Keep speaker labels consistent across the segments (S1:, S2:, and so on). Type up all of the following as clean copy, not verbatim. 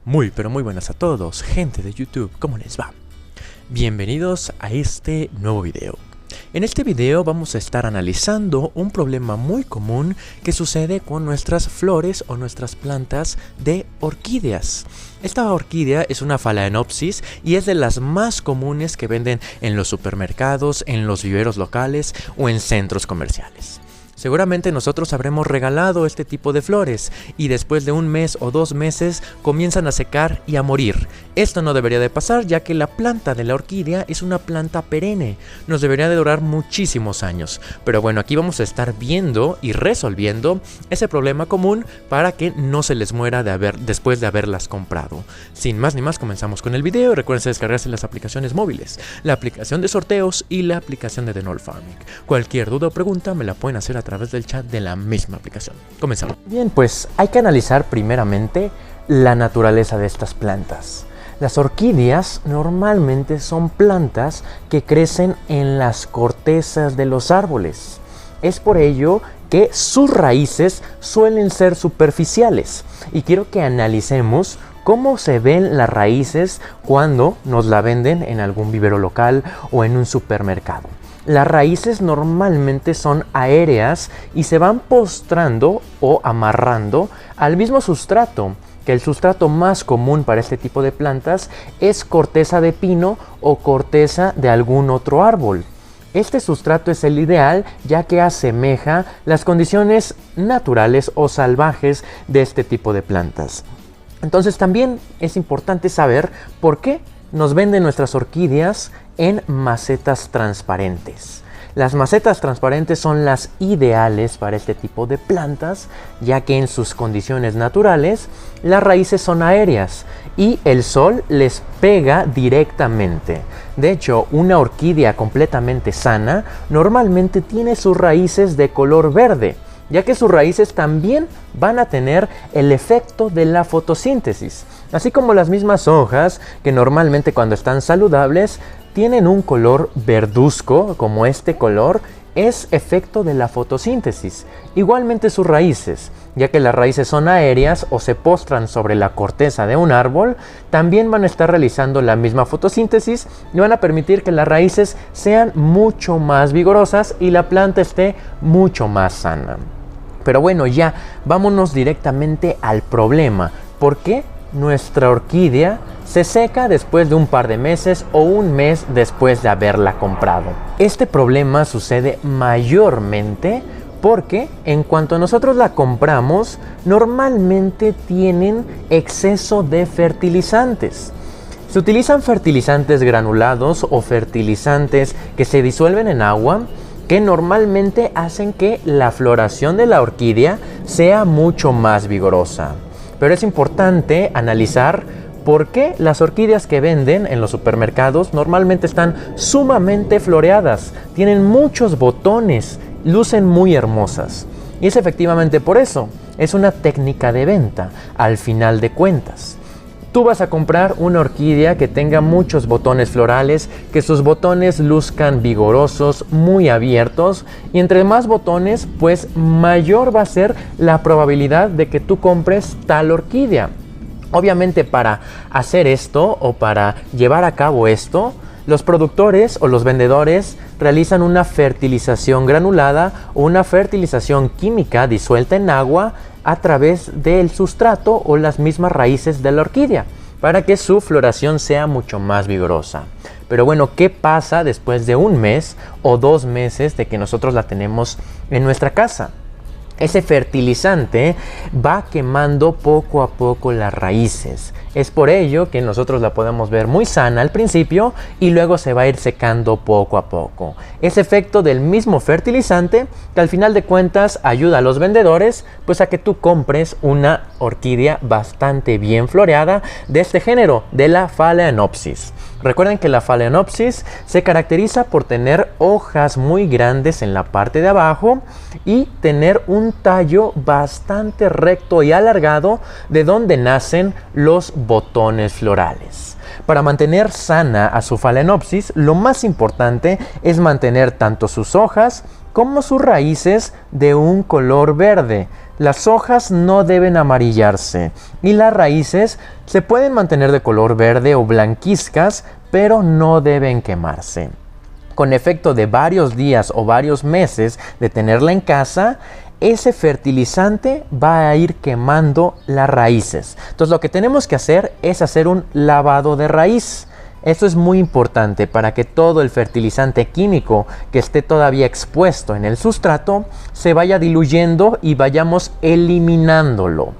S1: Muy pero muy buenas a todos, gente de YouTube, ¿cómo les va? Bienvenidos a este nuevo video. En este video vamos a estar analizando un problema muy común que sucede con nuestras flores o nuestras plantas de orquídeas. Esta orquídea es una Phalaenopsis y es de las más comunes que venden en los supermercados, en los viveros locales o en centros comerciales. Seguramente nosotros habremos regalado este tipo de flores y después de un mes o 2 meses comienzan a secar y a morir. Esto no debería de pasar, ya que la planta de la orquídea es una planta perenne, nos debería de durar muchísimos años. Pero bueno, aquí vamos a estar viendo y resolviendo ese problema común para que no se les muera después de haberlas comprado. Sin más ni más, comenzamos con el video. Recuerden descargarse las aplicaciones móviles, la aplicación de sorteos y la aplicación de Denol Farming. Cualquier duda o pregunta me la pueden hacer a través del chat de la misma aplicación. Comenzamos. Bien, pues hay que analizar primeramente la naturaleza de estas plantas. Las orquídeas normalmente son plantas que crecen en las cortezas de los árboles. Es por ello que sus raíces suelen ser superficiales. Y quiero que analicemos cómo se ven las raíces cuando nos la venden en algún vivero local o en un supermercado. Las raíces normalmente son aéreas y se van postrando o amarrando al mismo sustrato, que el sustrato más común para este tipo de plantas es corteza de pino o corteza de algún otro árbol. Este sustrato es el ideal, ya que asemeja las condiciones naturales o salvajes de este tipo de plantas. Entonces también es importante saber por qué nos venden nuestras orquídeas en macetas transparentes. Las macetas transparentes son las ideales para este tipo de plantas, ya que en sus condiciones naturales las raíces son aéreas y el sol les pega directamente. De hecho, una orquídea completamente sana normalmente tiene sus raíces de color verde, ya que sus raíces también van a tener el efecto de la fotosíntesis, así como las mismas hojas que normalmente cuando están saludables tienen un color verduzco, como este color, es efecto de la fotosíntesis. Igualmente sus raíces, ya que las raíces son aéreas o se postran sobre la corteza de un árbol, también van a estar realizando la misma fotosíntesis y van a permitir que las raíces sean mucho más vigorosas y la planta esté mucho más sana. Pero bueno, ya vámonos directamente al problema. ¿Por qué nuestra orquídea se seca después de un par de meses o un mes después de haberla comprado? Este problema sucede mayormente porque en cuanto nosotros la compramos, normalmente tienen exceso de fertilizantes. Se utilizan fertilizantes granulados o fertilizantes que se disuelven en agua, que normalmente hacen que la floración de la orquídea sea mucho más vigorosa. Pero es importante analizar por qué las orquídeas que venden en los supermercados normalmente están sumamente floreadas, tienen muchos botones, lucen muy hermosas. Y es efectivamente por eso, es una técnica de venta, al final de cuentas. Tú vas a comprar una orquídea que tenga muchos botones florales, que sus botones luzcan vigorosos, muy abiertos, y entre más botones, pues mayor va a ser la probabilidad de que tú compres tal orquídea. Obviamente para hacer esto o para llevar a cabo esto, los productores o los vendedores realizan una fertilización granulada o una fertilización química disuelta en agua a través del sustrato o las mismas raíces de la orquídea para que su floración sea mucho más vigorosa. Pero bueno, ¿qué pasa después de un mes o 2 meses de que nosotros la tenemos en nuestra casa? Ese fertilizante va quemando poco a poco las raíces. Es por ello que nosotros la podemos ver muy sana al principio y luego se va a ir secando poco a poco. Es efecto del mismo fertilizante que al final de cuentas ayuda a los vendedores pues a que tú compres una orquídea bastante bien floreada de este género, de la Phalaenopsis. Recuerden que la Phalaenopsis se caracteriza por tener hojas muy grandes en la parte de abajo y tener un tallo bastante recto y alargado de donde nacen los botones florales. Para mantener sana a su Phalaenopsis, lo más importante es mantener tanto sus hojas como sus raíces de un color verde. Las hojas no deben amarillarse y las raíces se pueden mantener de color verde o blanquizcas, pero no deben quemarse. Con efecto de varios días o varios meses de tenerla en casa, ese fertilizante va a ir quemando las raíces. Entonces lo que tenemos que hacer es hacer un lavado de raíz. Esto es muy importante para que todo el fertilizante químico que esté todavía expuesto en el sustrato se vaya diluyendo y vayamos eliminándolo.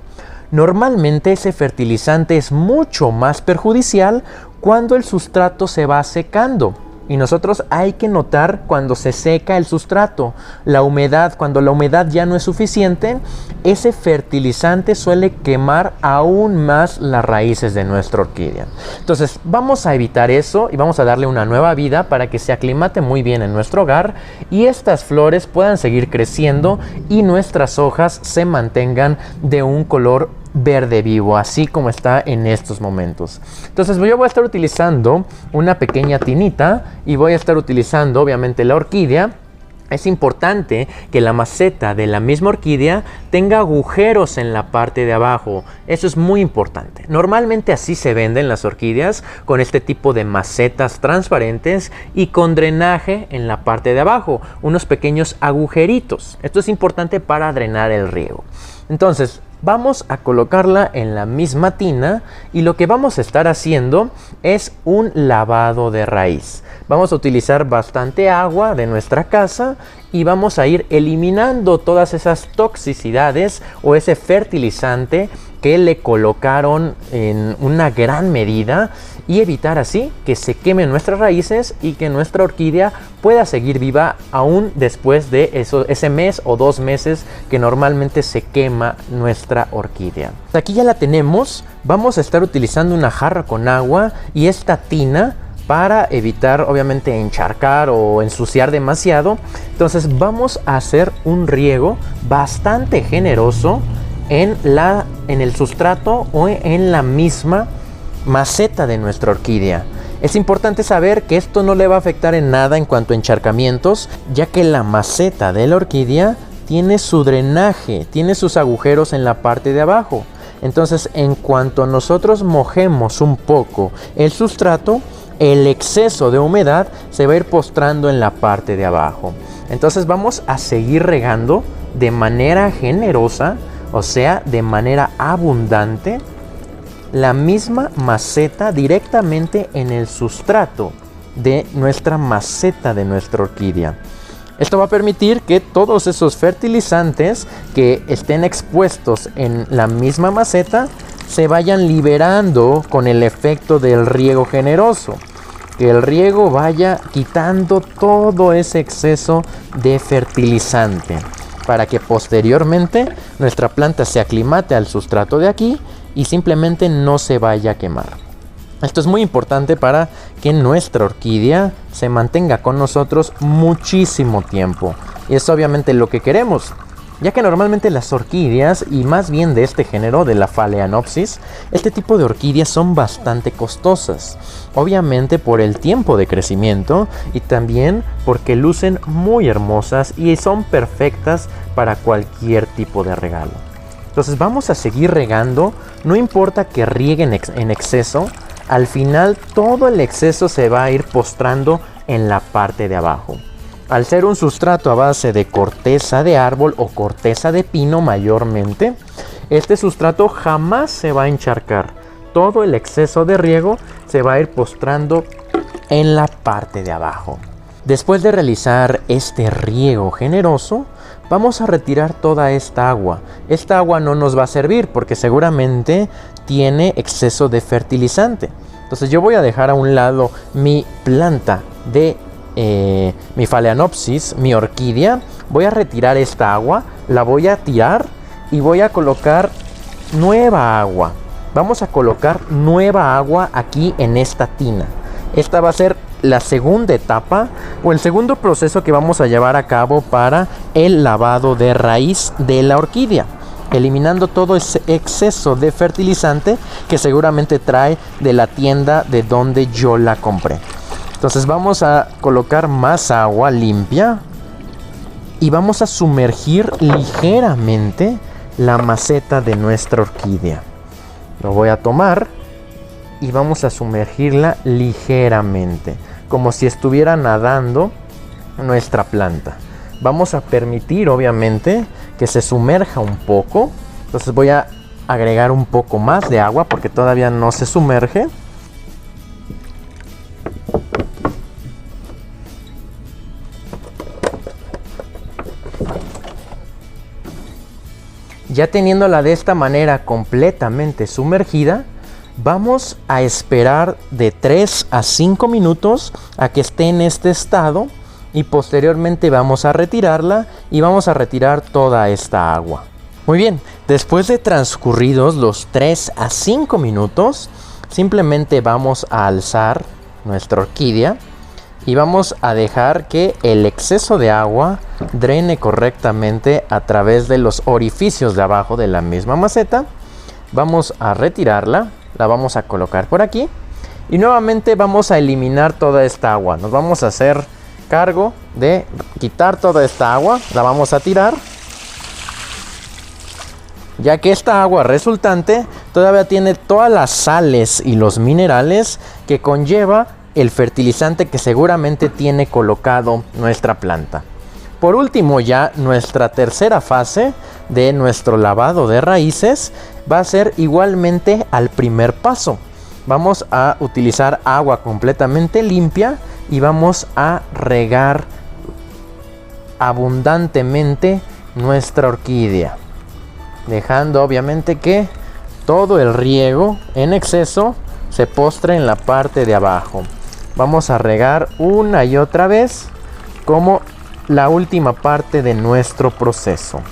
S1: Normalmente ese fertilizante es mucho más perjudicial cuando el sustrato se va secando. Y nosotros hay que notar cuando se seca el sustrato, la humedad, cuando la humedad ya no es suficiente, ese fertilizante suele quemar aún más las raíces de nuestra orquídea. Entonces vamos a evitar eso y vamos a darle una nueva vida para que se aclimate muy bien en nuestro hogar y estas flores puedan seguir creciendo y nuestras hojas se mantengan de un color verde vivo, así como está en estos momentos. Entonces yo voy a estar utilizando una pequeña tinita y voy a estar utilizando obviamente la orquídea. Es importante que la maceta de la misma orquídea tenga agujeros en la parte de abajo. Eso es muy importante. Normalmente así se venden las orquídeas, con este tipo de macetas transparentes y con drenaje en la parte de abajo, unos pequeños agujeritos. Esto es importante para drenar el riego. Entonces vamos a colocarla en la misma tina y lo que vamos a estar haciendo es un lavado de raíz. Vamos a utilizar bastante agua de nuestra casa y vamos a ir eliminando todas esas toxicidades o ese fertilizante que le colocaron en una gran medida y evitar así que se quemen nuestras raíces y que nuestra orquídea pueda seguir viva aún después de ese mes o 2 meses que normalmente se quema nuestra orquídea. Aquí ya la tenemos. Vamos a estar utilizando una jarra con agua y esta tina para evitar obviamente encharcar o ensuciar demasiado. Entonces vamos a hacer un riego bastante generoso en el sustrato o en la misma maceta de nuestra orquídea. Es importante saber que esto no le va a afectar en nada en cuanto a encharcamientos, ya que la maceta de la orquídea tiene su drenaje, tiene sus agujeros en la parte de abajo. Entonces, en cuanto nosotros mojemos un poco el sustrato, el exceso de humedad se va a ir postrando en la parte de abajo. Entonces vamos a seguir regando de manera generosa, o sea, de manera abundante, la misma maceta directamente en el sustrato de nuestra maceta de nuestra orquídea. Esto va a permitir que todos esos fertilizantes que estén expuestos en la misma maceta se vayan liberando con el efecto del riego generoso. Que el riego vaya quitando todo ese exceso de fertilizante para que posteriormente nuestra planta se aclimate al sustrato de aquí y simplemente no se vaya a quemar. Esto es muy importante para que nuestra orquídea se mantenga con nosotros muchísimo tiempo. Y es obviamente lo que queremos, ya que normalmente las orquídeas, y más bien de este género, de la Phalaenopsis, este tipo de orquídeas son bastante costosas. Obviamente por el tiempo de crecimiento y también porque lucen muy hermosas y son perfectas para cualquier tipo de regalo. Entonces vamos a seguir regando, no importa que rieguen en exceso, al final todo el exceso se va a ir postrando en la parte de abajo. Al ser un sustrato a base de corteza de árbol o corteza de pino mayormente, este sustrato jamás se va a encharcar. Todo el exceso de riego se va a ir postrando en la parte de abajo. Después de realizar este riego generoso, vamos a retirar toda esta agua. Esta agua no nos va a servir porque seguramente tiene exceso de fertilizante. Entonces yo voy a dejar a un lado mi planta de mi Phalaenopsis, mi orquídea. Voy a retirar esta agua, la voy a tirar y voy a colocar nueva agua. Vamos a colocar nueva agua aquí en esta tina. Esta va a ser la segunda etapa o el segundo proceso que vamos a llevar a cabo para el lavado de raíz de la orquídea, eliminando todo ese exceso de fertilizante que seguramente trae de la tienda de donde yo la compré. Entonces vamos a colocar más agua limpia y vamos a sumergir ligeramente la maceta de nuestra orquídea. Lo voy a tomar y vamos a sumergirla ligeramente, como si estuviera nadando nuestra planta. Vamos a permitir, obviamente, que se sumerja un poco. Entonces voy a agregar un poco más de agua porque todavía no se sumerge. Ya teniéndola de esta manera completamente sumergida, vamos a esperar de 3 a 5 minutos a que esté en este estado y posteriormente vamos a retirarla y vamos a retirar toda esta agua. Muy bien, después de transcurridos los 3 a 5 minutos, simplemente vamos a alzar nuestra orquídea y vamos a dejar que el exceso de agua drene correctamente a través de los orificios de abajo de la misma maceta. Vamos a retirarla, la vamos a colocar por aquí y nuevamente vamos a eliminar toda esta agua. Nos vamos a hacer cargo de quitar toda esta agua, la vamos a tirar, ya que esta agua resultante todavía tiene todas las sales y los minerales que conlleva el fertilizante que seguramente tiene colocado nuestra planta. Por último, ya nuestra tercera fase de nuestro lavado de raíces va a ser igualmente al primer paso. Vamos a utilizar agua completamente limpia y vamos a regar abundantemente nuestra orquídea, dejando obviamente que todo el riego en exceso se postre en la parte de abajo. Vamos a regar una y otra vez como la última parte de nuestro proceso.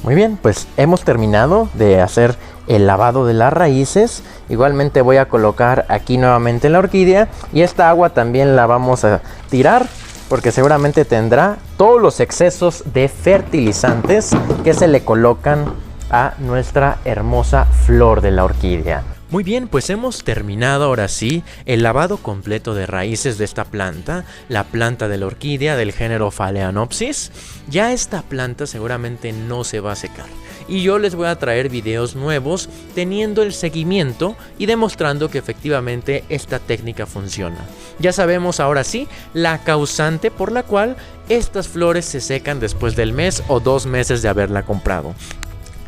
S1: Muy bien, pues hemos terminado de hacer el lavado de las raíces. Igualmente voy a colocar aquí nuevamente la orquídea y esta agua también la vamos a tirar porque seguramente tendrá todos los excesos de fertilizantes que se le colocan a nuestra hermosa flor de la orquídea. Muy bien, pues hemos terminado ahora sí el lavado completo de raíces de esta planta, la planta de la orquídea del género Phalaenopsis. Ya esta planta seguramente no se va a secar y yo les voy a traer videos nuevos teniendo el seguimiento y demostrando que efectivamente esta técnica funciona. Ya sabemos ahora sí la causante por la cual estas flores se secan después del mes o 2 meses de haberla comprado.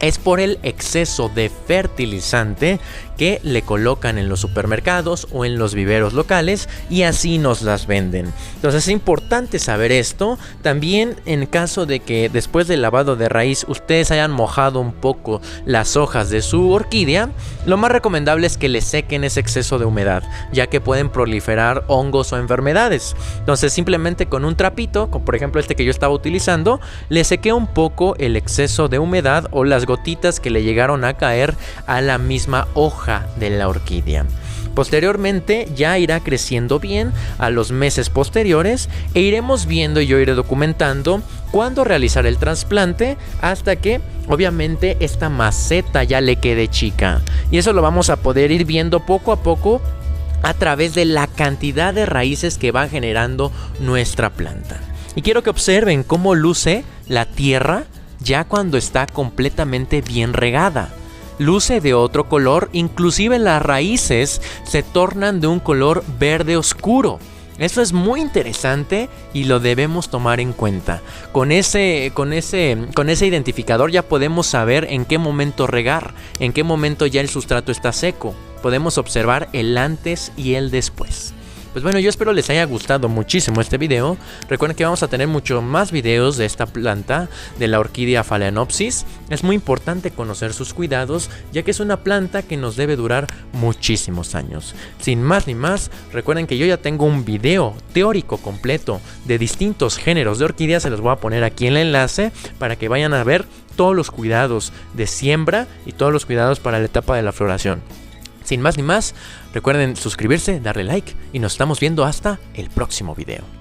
S1: Es por el exceso de fertilizante que le colocan en los supermercados o en los viveros locales y así nos las venden. Entonces es importante saber esto. También en caso de que después del lavado de raíz ustedes hayan mojado un poco las hojas de su orquídea, lo más recomendable es que le sequen ese exceso de humedad, ya que pueden proliferar hongos o enfermedades. Entonces simplemente con un trapito, como por ejemplo este que yo estaba utilizando, le sequé un poco el exceso de humedad o las gotitas que le llegaron a caer a la misma hoja de la orquídea. Posteriormente ya irá creciendo bien a los meses posteriores e iremos viendo y yo iré documentando cuándo realizar el trasplante hasta que obviamente esta maceta ya le quede chica. Y eso lo vamos a poder ir viendo poco a poco a través de la cantidad de raíces que va generando nuestra planta. Y quiero que observen cómo luce la tierra ya cuando está completamente bien regada. Luce de otro color, inclusive las raíces se tornan de un color verde oscuro. Eso es muy interesante y lo debemos tomar en cuenta. Con ese identificador ya podemos saber en qué momento regar, en qué momento ya el sustrato está seco. Podemos observar el antes y el después. Pues bueno, yo espero les haya gustado muchísimo este video. Recuerden que vamos a tener mucho más videos de esta planta, de la orquídea Phalaenopsis. Es muy importante conocer sus cuidados, ya que es una planta que nos debe durar muchísimos años. Sin más ni más, recuerden que yo ya tengo un video teórico completo de distintos géneros de orquídeas. Se los voy a poner aquí en el enlace para que vayan a ver todos los cuidados de siembra y todos los cuidados para la etapa de la floración. Sin más ni más, recuerden suscribirse, darle like y nos estamos viendo hasta el próximo video.